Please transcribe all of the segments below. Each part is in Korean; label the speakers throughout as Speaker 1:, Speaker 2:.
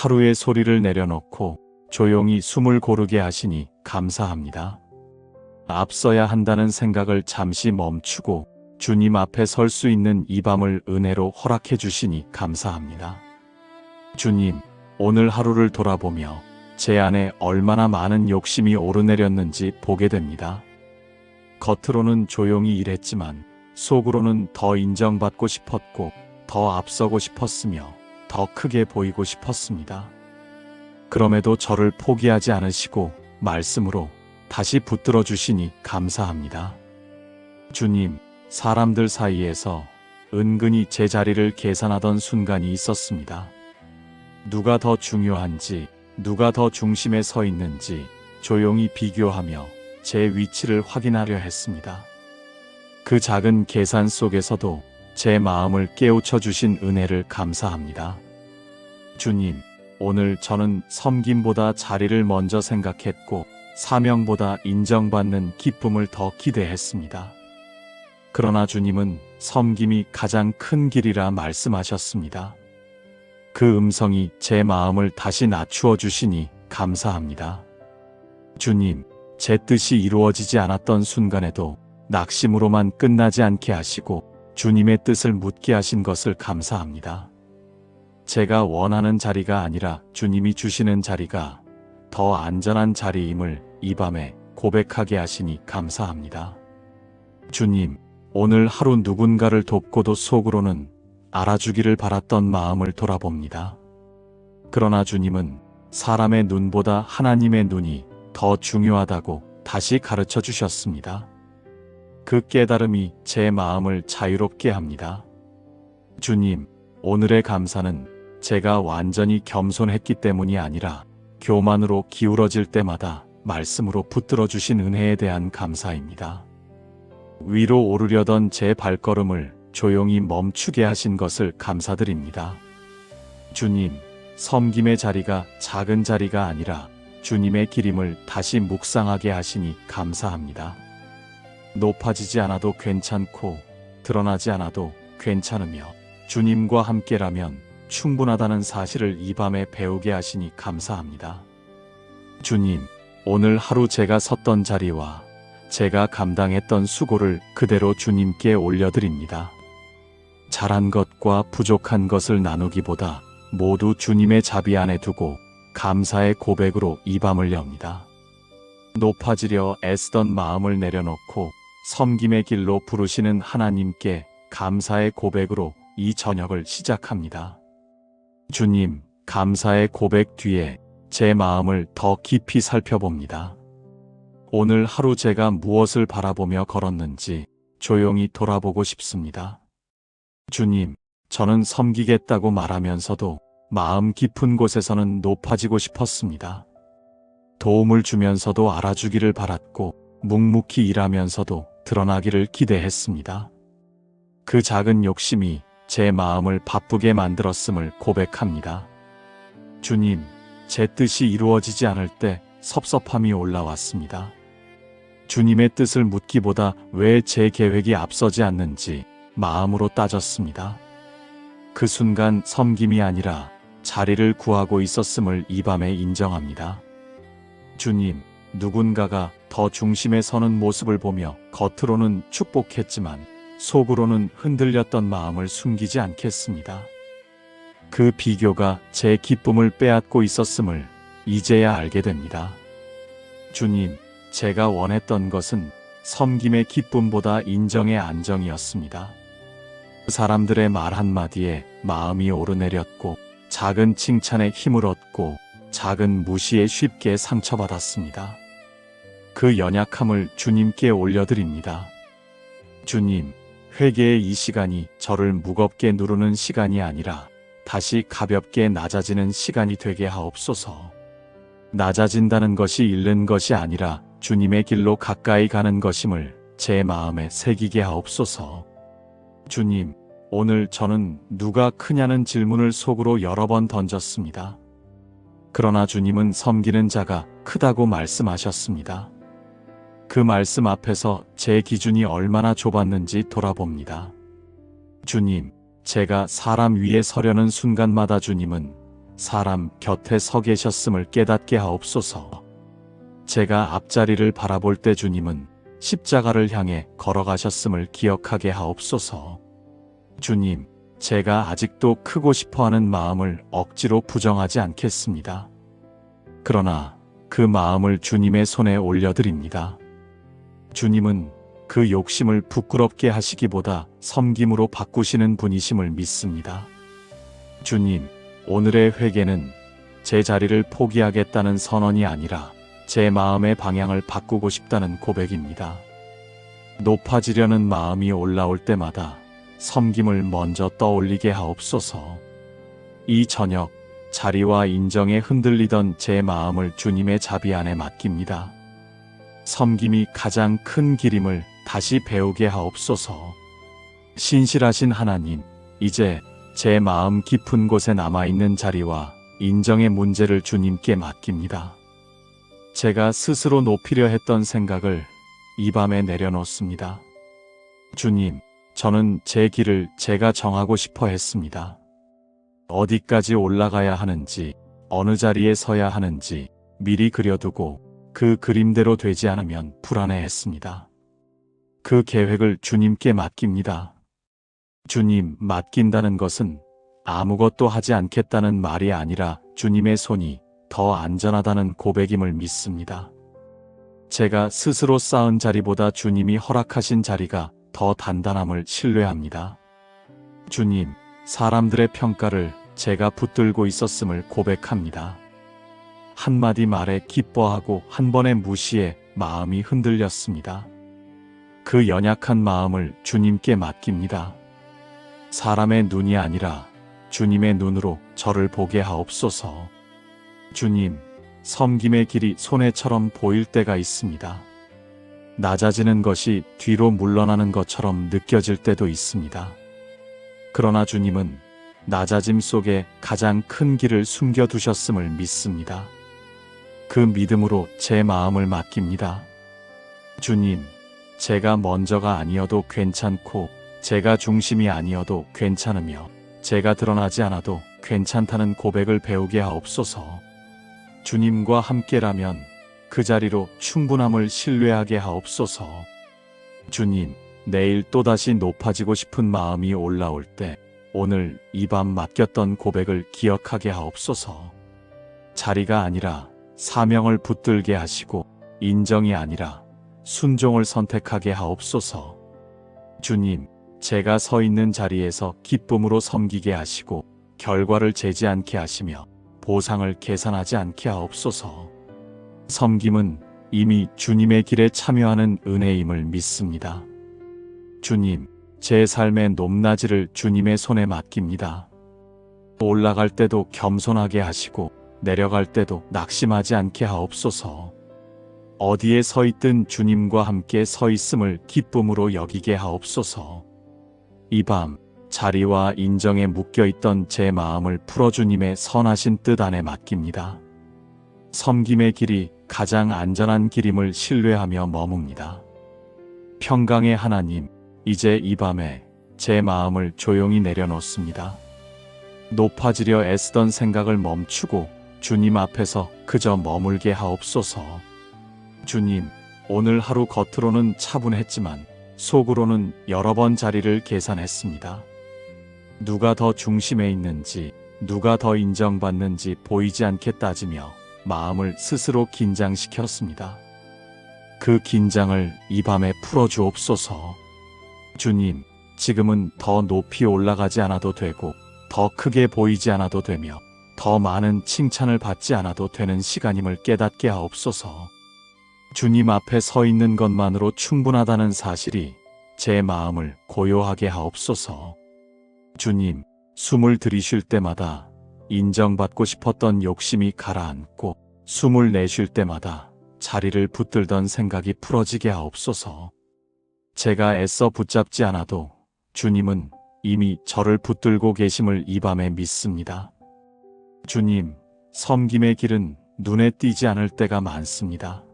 Speaker 1: 하루의 소리를 내려놓고 조용히 숨을 고르게 하시니 감사합니다. 앞서야 한다는 생각을 잠시 멈추고 주님 앞에 설 수 있는 이 밤을 은혜로 허락해 주시니 감사합니다. 주님, 오늘 하루를 돌아보며 제 안에 얼마나 많은 욕심이 오르내렸는지 보게 됩니다. 겉으로는 조용히 일했지만 속으로는 더 인정받고 싶었고 더 앞서고 싶었으며 더 크게 보이고 싶었습니다. 그럼에도 저를 포기하지 않으시고 말씀으로 다시 붙들어 주시니 감사합니다. 주님, 사람들 사이에서 은근히 제 자리를 계산하던 순간이 있었습니다. 누가 더 중요한지, 누가 더 중심에 서 있는지 조용히 비교하며 제 위치를 확인하려 했습니다. 그 작은 계산 속에서도 제 마음을 깨우쳐 주신 은혜를 감사합니다. 주님, 오늘 저는 섬김보다 자리를 먼저 생각했고 사명보다 인정받는 기쁨을 더 기대했습니다. 그러나 주님은 섬김이 가장 큰 길이라 말씀하셨습니다. 그 음성이 제 마음을 다시 낮추어 주시니 감사합니다. 주님, 제 뜻이 이루어지지 않았던 순간에도 낙심으로만 끝나지 않게 하시고 주님의 뜻을 묻게 하신 것을 감사합니다. 제가 원하는 자리가 아니라 주님이 주시는 자리가 더 안전한 자리임을 이 밤에 고백하게 하시니 감사합니다. 주님, 오늘 하루 누군가를 돕고도 속으로는 알아주기를 바랐던 마음을 돌아봅니다. 그러나 주님은 사람의 눈보다 하나님의 눈이 더 중요하다고 다시 가르쳐 주셨습니다. 그 깨달음이 제 마음을 자유롭게 합니다. 주님, 오늘의 감사는 제가 완전히 겸손했기 때문이 아니라 교만으로 기울어질 때마다 말씀으로 붙들어 주신 은혜에 대한 감사입니다. 위로 오르려던 제 발걸음을 조용히 멈추게 하신 것을 감사드립니다. 주님, 섬김의 자리가 작은 자리가 아니라 주님의 기림을 다시 묵상하게 하시니 감사합니다. 높아지지 않아도 괜찮고 드러나지 않아도 괜찮으며 주님과 함께라면 충분하다는 사실을 이 밤에 배우게 하시니 감사합니다. 주님, 오늘 하루 제가 섰던 자리와 제가 감당했던 수고를 그대로 주님께 올려드립니다. 잘한 것과 부족한 것을 나누기보다 모두 주님의 자비 안에 두고 감사의 고백으로 이 밤을 엽니다. 높아지려 애쓰던 마음을 내려놓고 섬김의 길로 부르시는 하나님께 감사의 고백으로 이 저녁을 시작합니다. 주님, 감사의 고백 뒤에 제 마음을 더 깊이 살펴봅니다. 오늘 하루 제가 무엇을 바라보며 걸었는지 조용히 돌아보고 싶습니다. 주님, 저는 섬기겠다고 말하면서도 마음 깊은 곳에서는 높아지고 싶었습니다. 도움을 주면서도 알아주기를 바랐고 묵묵히 일하면서도 드러나기를 기대했습니다. 그 작은 욕심이 제 마음을 바쁘게 만들었음을 고백합니다. 주님, 제 뜻이 이루어지지 않을 때 섭섭함이 올라왔습니다. 주님의 뜻을 묻기보다 왜 제 계획이 앞서지 않는지 마음으로 따졌습니다. 그 순간 섬김이 아니라 자리를 구하고 있었음을 이 밤에 인정합니다. 주님, 누군가가 더 중심에 서는 모습을 보며 겉으로는 축복했지만 속으로는 흔들렸던 마음을 숨기지 않겠습니다. 그 비교가 제 기쁨을 빼앗고 있었음을 이제야 알게 됩니다. 주님, 제가 원했던 것은 섬김의 기쁨보다 인정의 안정이었습니다. 사람들의 말 한마디에 마음이 오르내렸고 작은 칭찬에 힘을 얻고 작은 무시에 쉽게 상처받았습니다. 그 연약함을 주님께 올려드립니다. 주님, 회개의 이 시간이 저를 무겁게 누르는 시간이 아니라 다시 가볍게 낮아지는 시간이 되게 하옵소서. 낮아진다는 것이 잃는 것이 아니라 주님의 길로 가까이 가는 것임을 제 마음에 새기게 하옵소서. 주님, 오늘 저는 누가 크냐는 질문을 속으로 여러 번 던졌습니다. 그러나 주님은 섬기는 자가 크다고 말씀하셨습니다. 그 말씀 앞에서 제 기준이 얼마나 좁았는지 돌아봅니다. 주님, 제가 사람 위에 서려는 순간마다 주님은 사람 곁에 서 계셨음을 깨닫게 하옵소서. 제가 앞자리를 바라볼 때 주님은 십자가를 향해 걸어가셨음을 기억하게 하옵소서. 주님, 제가 아직도 크고 싶어하는 마음을 억지로 부정하지 않겠습니다. 그러나 그 마음을 주님의 손에 올려드립니다. 주님은 그 욕심을 부끄럽게 하시기보다 섬김으로 바꾸시는 분이심을 믿습니다. 주님, 오늘의 회개는 제 자리를 포기하겠다는 선언이 아니라 제 마음의 방향을 바꾸고 싶다는 고백입니다. 높아지려는 마음이 올라올 때마다 섬김을 먼저 떠올리게 하옵소서. 이 저녁 자리와 인정에 흔들리던 제 마음을 주님의 자비 안에 맡깁니다. 섬김이 가장 큰 길임을 다시 배우게 하옵소서. 신실하신 하나님, 이제 제 마음 깊은 곳에 남아있는 자리와 인정의 문제를 주님께 맡깁니다. 제가 스스로 높이려 했던 생각을 이 밤에 내려놓습니다. 주님, 저는 제 길을 제가 정하고 싶어 했습니다. 어디까지 올라가야 하는지, 어느 자리에 서야 하는지 미리 그려두고 그 그림대로 되지 않으면 불안해했습니다. 그 계획을 주님께 맡깁니다. 주님, 맡긴다는 것은 아무것도 하지 않겠다는 말이 아니라 주님의 손이 더 안전하다는 고백임을 믿습니다. 제가 스스로 쌓은 자리보다 주님이 허락하신 자리가 더 단단함을 신뢰합니다. 주님, 사람들의 평가를 제가 붙들고 있었음을 고백합니다. 한마디 말에 기뻐하고 한 번의 무시에 마음이 흔들렸습니다. 그 연약한 마음을 주님께 맡깁니다. 사람의 눈이 아니라 주님의 눈으로 저를 보게 하옵소서. 주님, 섬김의 길이 손해처럼 보일 때가 있습니다. 낮아지는 것이 뒤로 물러나는 것처럼 느껴질 때도 있습니다. 그러나 주님은 낮아짐 속에 가장 큰 길을 숨겨두셨음을 믿습니다. 그 믿음으로 제 마음을 맡깁니다. 주님, 제가 먼저가 아니어도 괜찮고 제가 중심이 아니어도 괜찮으며 제가 드러나지 않아도 괜찮다는 고백을 배우게 하옵소서. 주님과 함께라면 그 자리로 충분함을 신뢰하게 하옵소서. 주님, 내일 또다시 높아지고 싶은 마음이 올라올 때 오늘 이 밤 맡겼던 고백을 기억하게 하옵소서. 자리가 아니라 사명을 붙들게 하시고 인정이 아니라 순종을 선택하게 하옵소서. 주님, 제가 서 있는 자리에서 기쁨으로 섬기게 하시고 결과를 재지 않게 하시며 보상을 계산하지 않게 하옵소서. 섬김은 이미 주님의 길에 참여하는 은혜임을 믿습니다. 주님, 제 삶의 높낮이를 주님의 손에 맡깁니다. 올라갈 때도 겸손하게 하시고 내려갈 때도 낙심하지 않게 하옵소서. 어디에 서 있든 주님과 함께 서 있음을 기쁨으로 여기게 하옵소서. 이 밤 자리와 인정에 묶여있던 제 마음을 풀어 주님의 선하신 뜻 안에 맡깁니다. 섬김의 길이 가장 안전한 길임을 신뢰하며 머뭅니다. 평강의 하나님, 이제 이 밤에 제 마음을 조용히 내려놓습니다. 높아지려 애쓰던 생각을 멈추고 주님 앞에서 그저 머물게 하옵소서. 주님, 오늘 하루 겉으로는 차분했지만 속으로는 여러 번 자리를 계산했습니다. 누가 더 중심에 있는지, 누가 더 인정받는지 보이지 않게 따지며 마음을 스스로 긴장시켰습니다. 그 긴장을 이 밤에 풀어주옵소서. 주님, 지금은 더 높이 올라가지 않아도 되고 더 크게 보이지 않아도 되며 더 많은 칭찬을 받지 않아도 되는 시간임을 깨닫게 하옵소서. 주님 앞에 서 있는 것만으로 충분하다는 사실이 제 마음을 고요하게 하옵소서. 주님, 숨을 들이쉴 때마다 인정받고 싶었던 욕심이 가라앉고 숨을 내쉴 때마다 자리를 붙들던 생각이 풀어지게 하옵소서. 제가 애써 붙잡지 않아도 주님은 이미 저를 붙들고 계심을 이 밤에 믿습니다. 주님, 섬김의 길은 눈에 띄지 않을 때가 많습니다.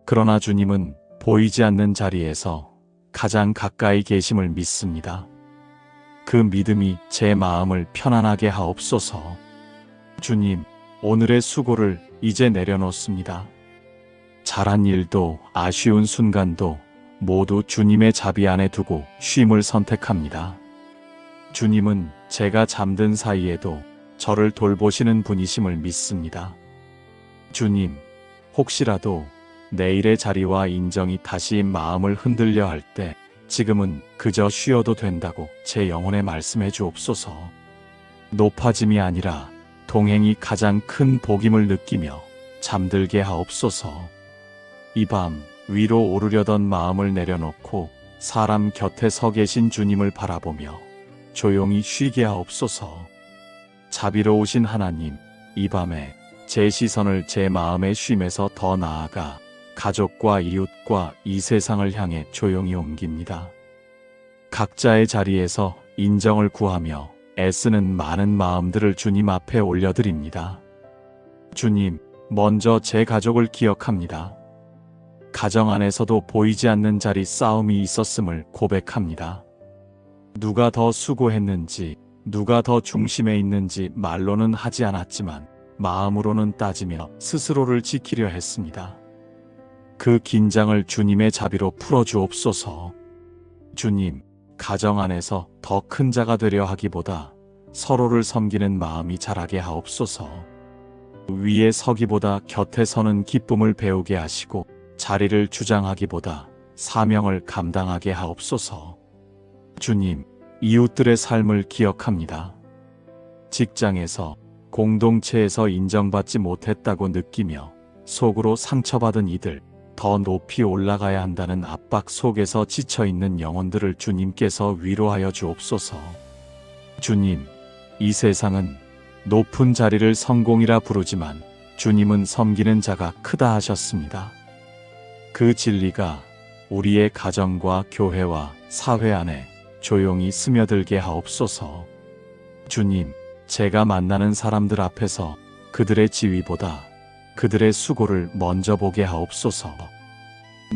Speaker 1: 그러나 주님은 보이지 않는 자리에서 가장 가까이 계심을 믿습니다. 그 믿음이 제 마음을 편안하게 하옵소서. 주님, 오늘의 수고를 이제 내려놓습니다. 잘한 일도 아쉬운 순간도 모두 주님의 자비 안에 두고 쉼을 선택합니다. 주님은 제가 잠든 사이에도 저를 돌보시는 분이심을 믿습니다. 주님, 혹시라도 내일의 자리와 인정이 다시 마음을 흔들려 할 때 지금은 그저 쉬어도 된다고 제 영혼에 말씀해 주옵소서. 높아짐이 아니라 동행이 가장 큰 복임을 느끼며 잠들게 하옵소서. 이 밤 위로 오르려던 마음을 내려놓고 사람 곁에 서 계신 주님을 바라보며 조용히 쉬게 하옵소서. 자비로우신 하나님, 이 밤에 제 시선을 제 마음의 쉼에서 더 나아가 가족과 이웃과 이 세상을 향해 조용히 옮깁니다. 각자의 자리에서 인정을 구하며 애쓰는 많은 마음들을 주님 앞에 올려드립니다. 주님, 먼저 제 가족을 기억합니다. 가정 안에서도 보이지 않는 자리 싸움이 있었음을 고백합니다. 누가 더 수고했는지, 누가 더 중심에 있는지 말로는 하지 않았지만 마음으로는 따지며 스스로를 지키려 했습니다. 그 긴장을 주님의 자비로 풀어주옵소서. 주님, 가정 안에서 더 큰 자가 되려 하기보다 서로를 섬기는 마음이 자라게 하옵소서. 위에 서기보다 곁에 서는 기쁨을 배우게 하시고 자리를 주장하기보다 사명을 감당하게 하옵소서. 주님, 이웃들의 삶을 기억합니다. 직장에서, 공동체에서 인정받지 못했다고 느끼며 속으로 상처받은 이들, 더 높이 올라가야 한다는 압박 속에서 지쳐있는 영혼들을 주님께서 위로하여 주옵소서. 주님, 이 세상은 높은 자리를 성공이라 부르지만 주님은 섬기는 자가 크다 하셨습니다. 그 진리가 우리의 가정과 교회와 사회 안에 조용히 스며들게 하옵소서. 주님, 제가 만나는 사람들 앞에서 그들의 지위보다 그들의 수고를 먼저 보게 하옵소서.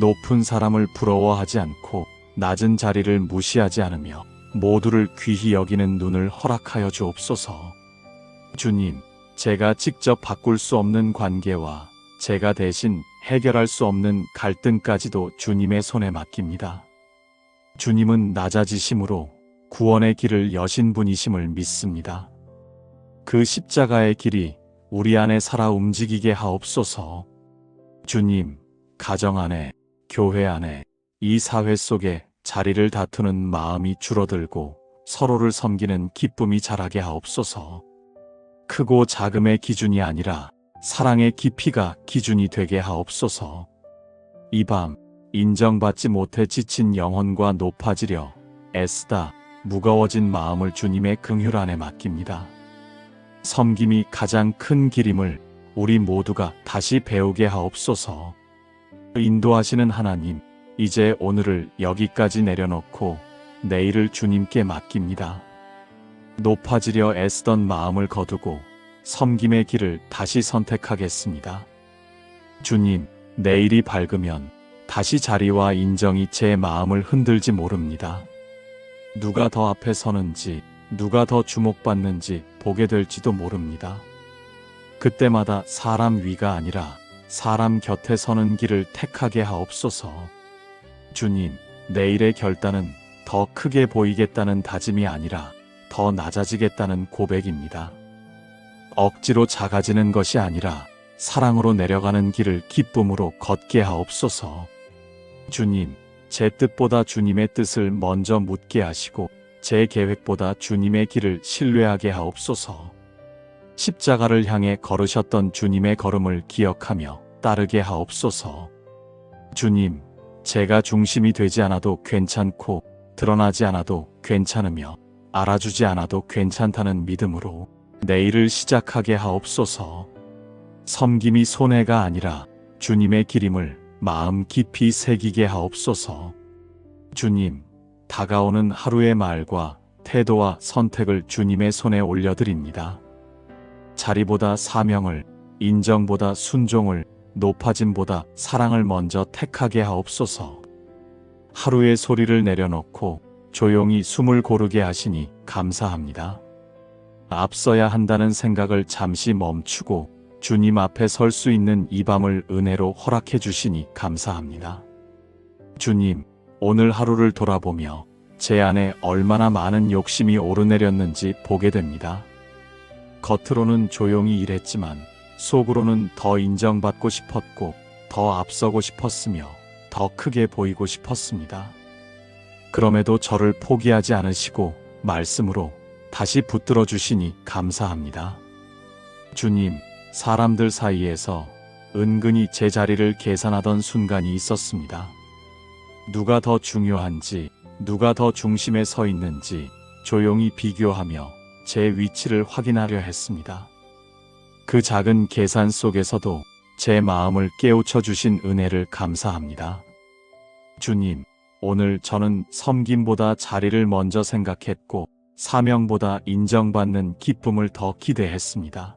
Speaker 1: 높은 사람을 부러워하지 않고 낮은 자리를 무시하지 않으며 모두를 귀히 여기는 눈을 허락하여 주옵소서. 주님, 제가 직접 바꿀 수 없는 관계와 제가 대신 해결할 수 없는 갈등까지도 주님의 손에 맡깁니다. 주님은 낮아지심으로 구원의 길을 여신 분이심을 믿습니다. 그 십자가의 길이 우리 안에 살아 움직이게 하옵소서. 주님, 가정 안에, 교회 안에, 이 사회 속에 자리를 다투는 마음이 줄어들고 서로를 섬기는 기쁨이 자라게 하옵소서. 크고 작음의 기준이 아니라 사랑의 깊이가 기준이 되게 하옵소서. 이 밤 인정받지 못해 지친 영혼과 높아지려 애쓰다 무거워진 마음을 주님의 긍휼 안에 맡깁니다. 섬김이 가장 큰 길임을 우리 모두가 다시 배우게 하옵소서. 인도하시는 하나님, 이제 오늘을 여기까지 내려놓고 내일을 주님께 맡깁니다. 높아지려 애쓰던 마음을 거두고 섬김의 길을 다시 선택하겠습니다. 주님, 내일이 밝으면 다시 자리와 인정이 제 마음을 흔들지 모릅니다. 누가 더 앞에 서는지, 누가 더 주목받는지 보게 될지도 모릅니다. 그때마다 사람 위가 아니라 사람 곁에 서는 길을 택하게 하옵소서. 주님, 내일의 결단은 더 크게 보이겠다는 다짐이 아니라 더 낮아지겠다는 고백입니다. 억지로 작아지는 것이 아니라 사랑으로 내려가는 길을 기쁨으로 걷게 하옵소서. 주님, 제 뜻보다 주님의 뜻을 먼저 묻게 하시고 제 계획보다 주님의 길을 신뢰하게 하옵소서. 십자가를 향해 걸으셨던 주님의 걸음을 기억하며 따르게 하옵소서. 주님, 제가 중심이 되지 않아도 괜찮고 드러나지 않아도 괜찮으며 알아주지 않아도 괜찮다는 믿음으로 내일을 시작하게 하옵소서. 섬김이 손해가 아니라 주님의 기림을 마음 깊이 새기게 하옵소서. 주님, 다가오는 하루의 말과 태도와 선택을 주님의 손에 올려드립니다. 자리보다 사명을, 인정보다 순종을, 높아짐보다 사랑을 먼저 택하게 하옵소서. 하루의 소리를 내려놓고 조용히 숨을 고르게 하시니 감사합니다. 앞서야 한다는 생각을 잠시 멈추고 주님 앞에 설 수 있는 이 밤을 은혜로 허락해 주시니 감사합니다. 주님, 오늘 하루를 돌아보며 제 안에 얼마나 많은 욕심이 오르내렸는지 보게 됩니다. 겉으로는 조용히 일했지만 속으로는 더 인정받고 싶었고 더 앞서고 싶었으며 더 크게 보이고 싶었습니다. 그럼에도 저를 포기하지 않으시고 말씀으로 다시 붙들어 주시니 감사합니다. 주님, 사람들 사이에서 은근히 제 자리를 계산하던 순간이 있었습니다. 누가 더 중요한지, 누가 더 중심에 서 있는지 조용히 비교하며 제 위치를 확인하려 했습니다. 그 작은 계산 속에서도 제 마음을 깨우쳐 주신 은혜를 감사합니다. 주님, 오늘 저는 섬김보다 자리를 먼저 생각했고 사명보다 인정받는 기쁨을 더 기대했습니다.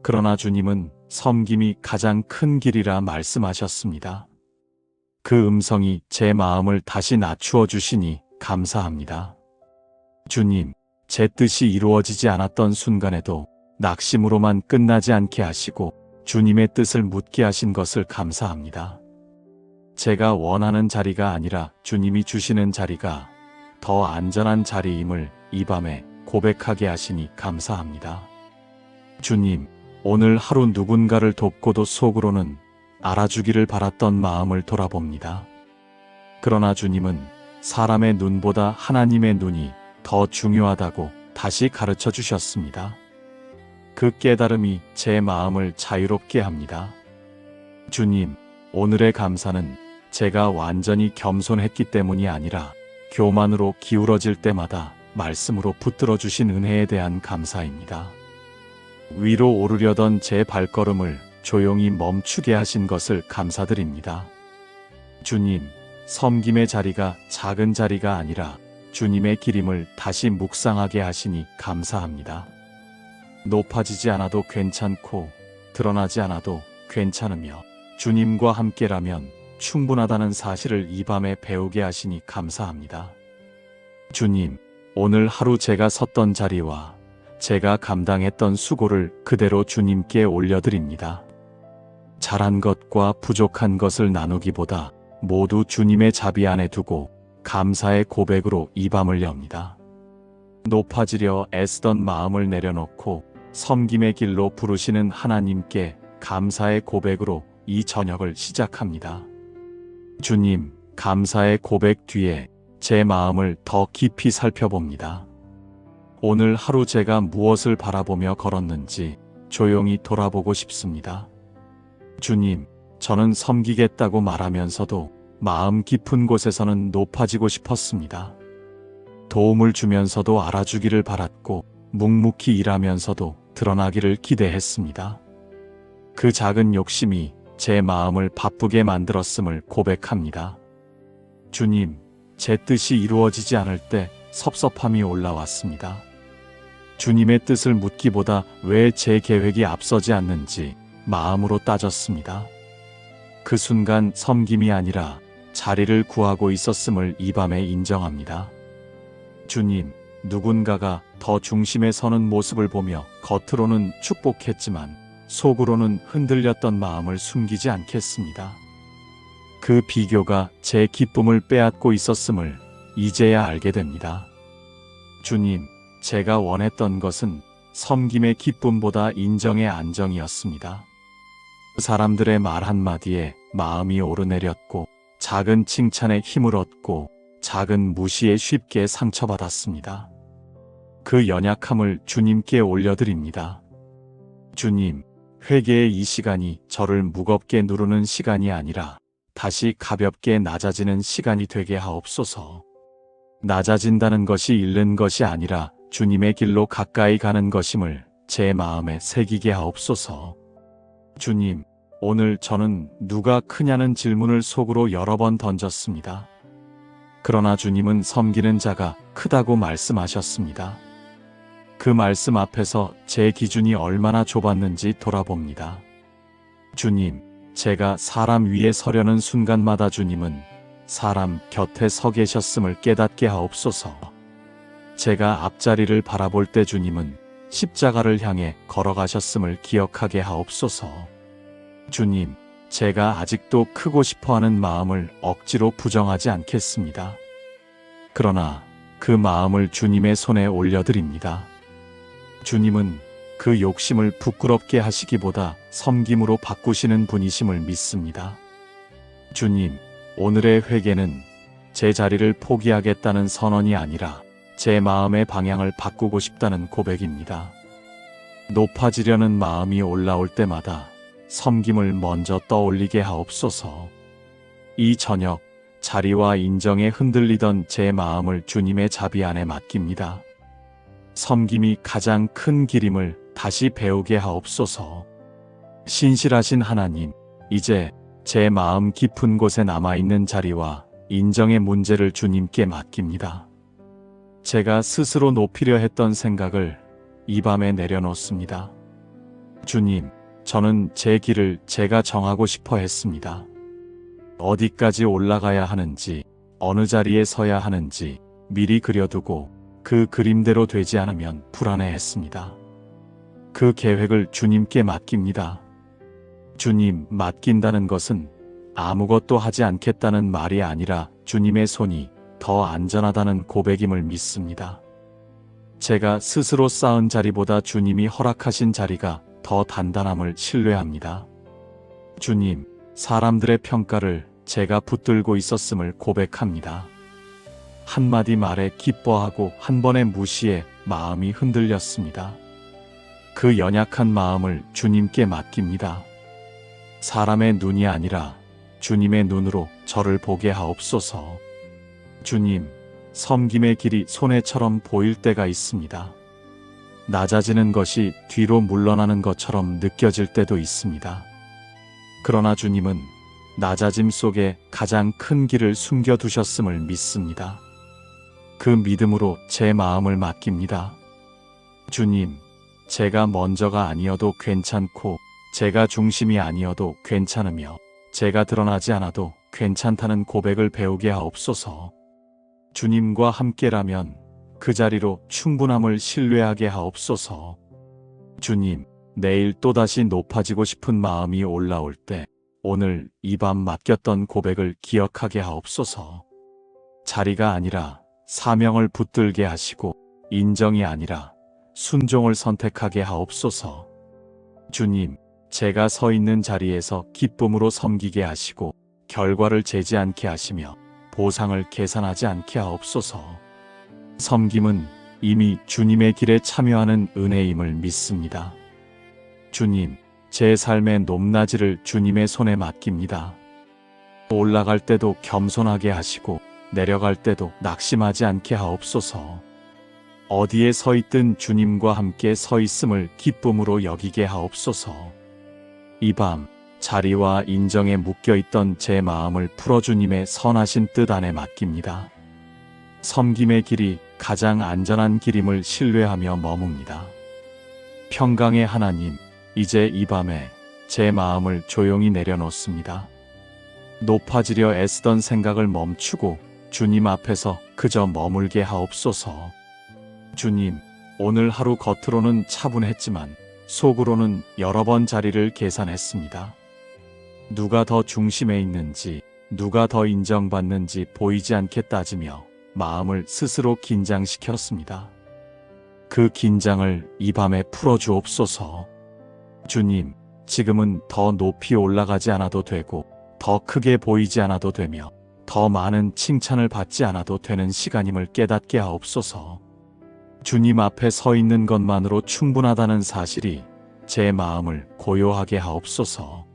Speaker 1: 그러나 주님은 섬김이 가장 큰 길이라 말씀하셨습니다. 그 음성이 제 마음을 다시 낮추어 주시니 감사합니다. 주님, 제 뜻이 이루어지지 않았던 순간에도 낙심으로만 끝나지 않게 하시고 주님의 뜻을 묻게 하신 것을 감사합니다. 제가 원하는 자리가 아니라 주님이 주시는 자리가 더 안전한 자리임을 이 밤에 고백하게 하시니 감사합니다. 주님, 오늘 하루 누군가를 돕고도 속으로는 알아주기를 바랐던 마음을 돌아봅니다. 그러나 주님은 사람의 눈보다 하나님의 눈이 더 중요하다고 다시 가르쳐 주셨습니다. 그 깨달음이 제 마음을 자유롭게 합니다. 주님, 오늘의 감사는 제가 완전히 겸손했기 때문이 아니라 교만으로 기울어질 때마다 말씀으로 붙들어 주신 은혜에 대한 감사입니다. 위로 오르려던 제 발걸음을 조용히 멈추게 하신 것을 감사드립니다. 주님, 섬김의 자리가 작은 자리가 아니라 주님의 길임을 다시 묵상하게 하시니 감사합니다. 높아지지 않아도 괜찮고 드러나지 않아도 괜찮으며 주님과 함께라면 충분하다는 사실을 이 밤에 배우게 하시니 감사합니다. 주님, 오늘 하루 제가 섰던 자리와 제가 감당했던 수고를 그대로 주님께 올려드립니다. 잘한 것과 부족한 것을 나누기보다 모두 주님의 자비 안에 두고 감사의 고백으로 이 밤을 엽니다. 높아지려 애쓰던 마음을 내려놓고 섬김의 길로 부르시는 하나님께 감사의 고백으로 이 저녁을 시작합니다. 주님, 감사의 고백 뒤에 제 마음을 더 깊이 살펴봅니다. 오늘 하루 제가 무엇을 바라보며 걸었는지 조용히 돌아보고 싶습니다. 주님, 저는 섬기겠다고 말하면서도 마음 깊은 곳에서는 높아지고 싶었습니다. 도움을 주면서도 알아주기를 바랐고 묵묵히 일하면서도 드러나기를 기대했습니다. 그 작은 욕심이 제 마음을 바쁘게 만들었음을 고백합니다. 주님, 제 뜻이 이루어지지 않을 때 섭섭함이 올라왔습니다. 주님의 뜻을 묻기보다 왜 제 계획이 앞서지 않는지 마음으로 따졌습니다. 그 순간 섬김이 아니라 자리를 구하고 있었음을 이 밤에 인정합니다. 주님, 누군가가 더 중심에 서는 모습을 보며 겉으로는 축복했지만 속으로는 흔들렸던 마음을 숨기지 않겠습니다. 그 비교가 제 기쁨을 빼앗고 있었음을 이제야 알게 됩니다. 주님, 제가 원했던 것은 섬김의 기쁨보다 인정의 안정이었습니다. 사람들의 말 한마디에 마음이 오르내렸고 작은 칭찬에 힘을 얻고 작은 무시에 쉽게 상처받았습니다. 그 연약함을 주님께 올려드립니다. 주님, 회개의 이 시간이 저를 무겁게 누르는 시간이 아니라 다시 가볍게 낮아지는 시간이 되게 하옵소서. 낮아진다는 것이 잃는 것이 아니라 주님의 길로 가까이 가는 것임을 제 마음에 새기게 하옵소서. 주님, 오늘 저는 누가 크냐는 질문을 속으로 여러 번 던졌습니다. 그러나 주님은 섬기는 자가 크다고 말씀하셨습니다. 그 말씀 앞에서 제 기준이 얼마나 좁았는지 돌아봅니다. 주님, 제가 사람 위에 서려는 순간마다 주님은 사람 곁에 서 계셨음을 깨닫게 하옵소서. 제가 앞자리를 바라볼 때 주님은 십자가를 향해 걸어가셨음을 기억하게 하옵소서. 주님, 제가 아직도 크고 싶어하는 마음을 억지로 부정하지 않겠습니다. 그러나 그 마음을 주님의 손에 올려드립니다. 주님은 그 욕심을 부끄럽게 하시기보다 섬김으로 바꾸시는 분이심을 믿습니다. 주님, 오늘의 회개는 제 자리를 포기하겠다는 선언이 아니라 제 마음의 방향을 바꾸고 싶다는 고백입니다. 높아지려는 마음이 올라올 때마다 섬김을 먼저 떠올리게 하옵소서. 이 저녁 자리와 인정에 흔들리던 제 마음을 주님의 자비 안에 맡깁니다. 섬김이 가장 큰 길임을 다시 배우게 하옵소서. 신실하신 하나님, 이제 제 마음 깊은 곳에 남아있는 자리와 인정의 문제를 주님께 맡깁니다. 제가 스스로 높이려 했던 생각을 이 밤에 내려놓습니다. 주님, 저는 제 길을 제가 정하고 싶어 했습니다. 어디까지 올라가야 하는지, 어느 자리에 서야 하는지 미리 그려두고 그 그림대로 되지 않으면 불안해했습니다. 그 계획을 주님께 맡깁니다. 주님, 맡긴다는 것은 아무것도 하지 않겠다는 말이 아니라 주님의 손이 더 안전하다는 고백임을 믿습니다. 제가 스스로 쌓은 자리보다 주님이 허락하신 자리가 더 단단함을 신뢰합니다. 주님, 사람들의 평가를 제가 붙들고 있었음을 고백합니다. 한마디 말에 기뻐하고 한 번의 무시에 마음이 흔들렸습니다. 그 연약한 마음을 주님께 맡깁니다. 사람의 눈이 아니라 주님의 눈으로 저를 보게 하옵소서. 주님, 섬김의 길이 손해처럼 보일 때가 있습니다. 낮아지는 것이 뒤로 물러나는 것처럼 느껴질 때도 있습니다. 그러나 주님은 낮아짐 속에 가장 큰 길을 숨겨두셨음을 믿습니다. 그 믿음으로 제 마음을 맡깁니다. 주님, 제가 먼저가 아니어도 괜찮고 제가 중심이 아니어도 괜찮으며 제가 드러나지 않아도 괜찮다는 고백을 배우게 하옵소서. 주님과 함께라면 그 자리로 충분함을 신뢰하게 하옵소서. 주님, 내일 또다시 높아지고 싶은 마음이 올라올 때 오늘 이 밤 맡겼던 고백을 기억하게 하옵소서. 자리가 아니라 사명을 붙들게 하시고 인정이 아니라 순종을 선택하게 하옵소서. 주님, 제가 서 있는 자리에서 기쁨으로 섬기게 하시고 결과를 재지 않게 하시며 보상을 계산하지 않게 하옵소서. 섬김은 이미 주님의 길에 참여하는 은혜임을 믿습니다. 주님, 제 삶의 높낮이를 주님의 손에 맡깁니다. 올라갈 때도 겸손하게 하시고 내려갈 때도 낙심하지 않게 하옵소서. 어디에 서 있든 주님과 함께 서 있음을 기쁨으로 여기게 하옵소서. 이 밤 자리와 인정에 묶여있던 제 마음을 풀어 주님의 선하신 뜻 안에 맡깁니다. 섬김의 길이 가장 안전한 길임을 신뢰하며 머뭅니다. 평강의 하나님, 이제 이 밤에 제 마음을 조용히 내려놓습니다. 높아지려 애쓰던 생각을 멈추고 주님 앞에서 그저 머물게 하옵소서. 주님, 오늘 하루 겉으로는 차분했지만 속으로는 여러 번 자리를 계산했습니다. 누가 더 중심에 있는지, 누가 더 인정받는지 보이지 않게 따지며 마음을 스스로 긴장시켰습니다. 그 긴장을 이 밤에 풀어주옵소서. 주님, 지금은 더 높이 올라가지 않아도 되고 더 크게 보이지 않아도 되며 더 많은 칭찬을 받지 않아도 되는 시간임을 깨닫게 하옵소서. 주님 앞에 서 있는 것만으로 충분하다는 사실이 제 마음을 고요하게 하옵소서.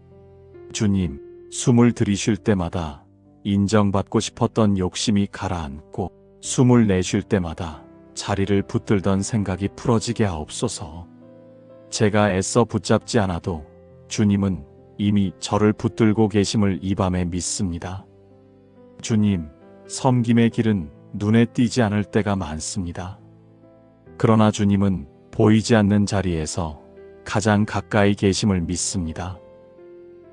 Speaker 1: 주님, 숨을 들이쉴 때마다 인정받고 싶었던 욕심이 가라앉고 숨을 내쉴 때마다 자리를 붙들던 생각이 풀어지게 하옵소서. 제가 애써 붙잡지 않아도 주님은 이미 저를 붙들고 계심을 이 밤에 믿습니다. 주님, 섬김의 길은 눈에 띄지 않을 때가 많습니다. 그러나 주님은 보이지 않는 자리에서 가장 가까이 계심을 믿습니다.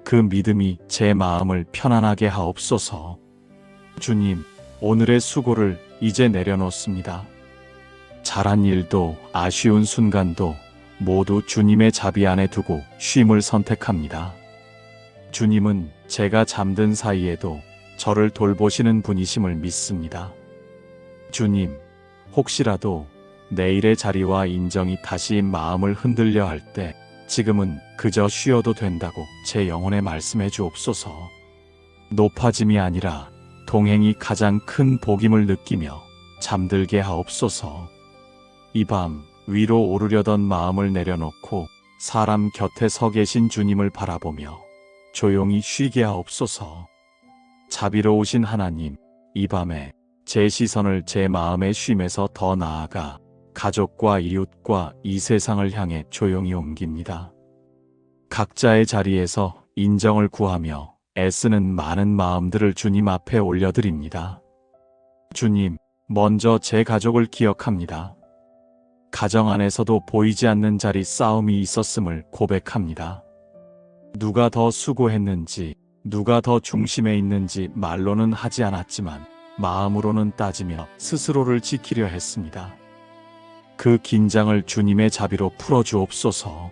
Speaker 1: 그 믿음이 제 마음을 편안하게 하옵소서. 주님, 오늘의 수고를 이제 내려놓습니다. 잘한 일도 아쉬운 순간도 모두 주님의 자비 안에 두고 쉼을 선택합니다. 주님은 제가 잠든 사이에도 저를 돌보시는 분이심을 믿습니다. 주님, 혹시라도 내일의 자리와 인정이 다시 마음을 흔들려 할 때 지금은 그저 쉬어도 된다고 제 영혼에 말씀해 주옵소서. 높아짐이 아니라 동행이 가장 큰 복임을 느끼며 잠들게 하옵소서. 이 밤 위로 오르려던 마음을 내려놓고 사람 곁에 서 계신 주님을 바라보며 조용히 쉬게 하옵소서. 자비로우신 하나님, 이 밤에 제 시선을 제 마음의 쉼에서 더 나아가 가족과 이웃과 이 세상을 향해 조용히 옮깁니다. 각자의 자리에서 인정을 구하며 애쓰는 많은 마음들을 주님 앞에 올려드립니다. 주님, 먼저 제 가족을 기억합니다. 가정 안에서도 보이지 않는 자리 싸움이 있었음을 고백합니다. 누가 더 수고했는지, 누가 더 중심에 있는지 말로는 하지 않았지만 마음으로는 따지며 스스로를 지키려 했습니다. 그 긴장을 주님의 자비로 풀어주옵소서.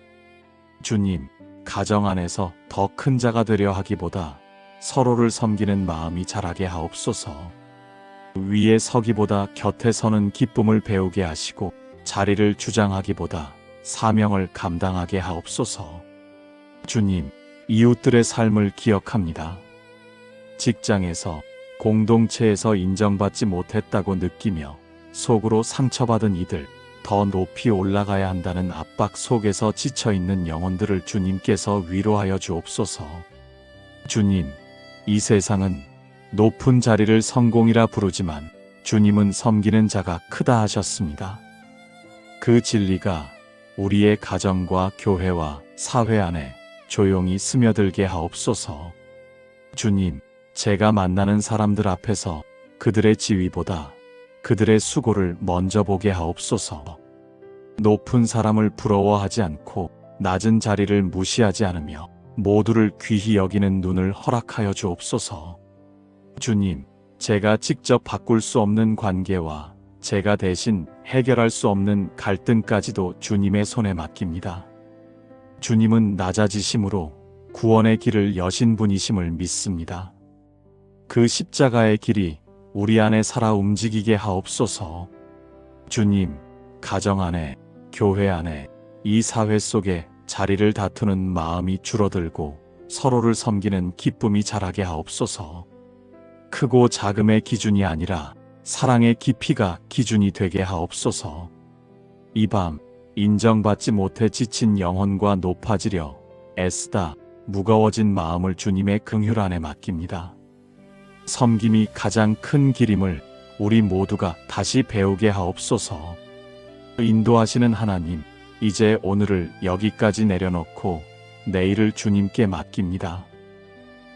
Speaker 1: 주님, 가정 안에서 더 큰 자가 되려 하기보다 서로를 섬기는 마음이 자라게 하옵소서. 위에 서기보다 곁에 서는 기쁨을 배우게 하시고 자리를 주장하기보다 사명을 감당하게 하옵소서. 주님, 이웃들의 삶을 기억합니다. 직장에서, 공동체에서 인정받지 못했다고 느끼며 속으로 상처받은 이들, 더 높이 올라가야 한다는 압박 속에서 지쳐있는 영혼들을 주님께서 위로하여 주옵소서. 주님, 이 세상은 높은 자리를 성공이라 부르지만 주님은 섬기는 자가 크다 하셨습니다. 그 진리가 우리의 가정과 교회와 사회 안에 조용히 스며들게 하옵소서. 주님, 제가 만나는 사람들 앞에서 그들의 지위보다 그들의 수고를 먼저 보게 하옵소서. 높은 사람을 부러워하지 않고 낮은 자리를 무시하지 않으며 모두를 귀히 여기는 눈을 허락하여 주옵소서. 주님, 제가 직접 바꿀 수 없는 관계와 제가 대신 해결할 수 없는 갈등까지도 주님의 손에 맡깁니다. 주님은 낮아지심으로 구원의 길을 여신 분이심을 믿습니다. 그 십자가의 길이 우리 안에 살아 움직이게 하옵소서. 주님, 가정 안에, 교회 안에, 이 사회 속에 자리를 다투는 마음이 줄어들고 서로를 섬기는 기쁨이 자라게 하옵소서. 크고 작음의 기준이 아니라 사랑의 깊이가 기준이 되게 하옵소서. 이 밤 인정받지 못해 지친 영혼과 높아지려 애쓰다 무거워진 마음을 주님의 긍휼 안에 맡깁니다. 섬김이 가장 큰 길임을 우리 모두가 다시 배우게 하옵소서. 인도하시는 하나님, 이제 오늘을 여기까지 내려놓고 내일을 주님께 맡깁니다.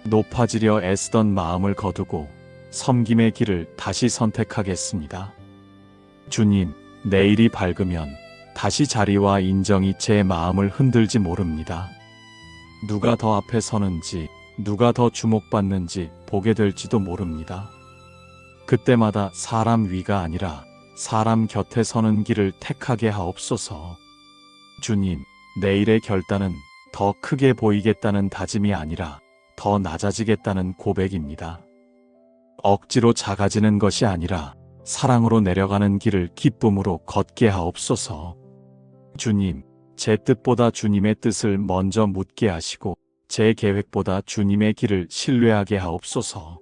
Speaker 1: 높아지려 애쓰던 마음을 거두고 섬김의 길을 다시 선택하겠습니다. 주님, 내일이 밝으면 다시 자리와 인정이 제 마음을 흔들지 모릅니다. 누가 더 앞에 서는지, 누가 더 주목받는지 보게 될지도 모릅니다. 그때마다 사람 위가 아니라 사람 곁에 서는 길을 택하게 하옵소서. 주님, 내일의 결단은 더 크게 보이겠다는 다짐이 아니라 더 낮아지겠다는 고백입니다. 억지로 작아지는 것이 아니라 사랑으로 내려가는 길을 기쁨으로 걷게 하옵소서. 주님, 제 뜻보다 주님의 뜻을 먼저 묻게 하시고 제 계획보다 주님의 길을 신뢰하게 하옵소서.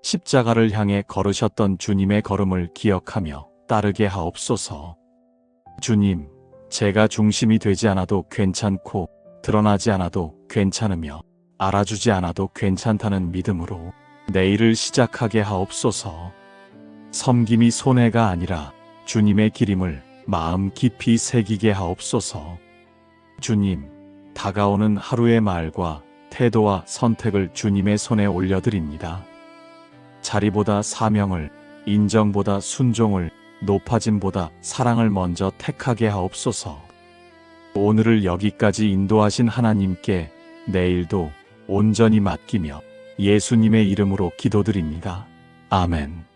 Speaker 1: 십자가를 향해 걸으셨던 주님의 걸음을 기억하며 따르게 하옵소서. 주님, 제가 중심이 되지 않아도 괜찮고 드러나지 않아도 괜찮으며 알아주지 않아도 괜찮다는 믿음으로 내일을 시작하게 하옵소서. 섬김이 손해가 아니라 주님의 길임을 마음 깊이 새기게 하옵소서. 주님, 다가오는 하루의 말과 태도와 선택을 주님의 손에 올려드립니다. 자리보다 사명을, 인정보다 순종을, 높아짐보다 사랑을 먼저 택하게 하옵소서. 오늘을 여기까지 인도하신 하나님께 내일도 온전히 맡기며 예수님의 이름으로 기도드립니다. 아멘.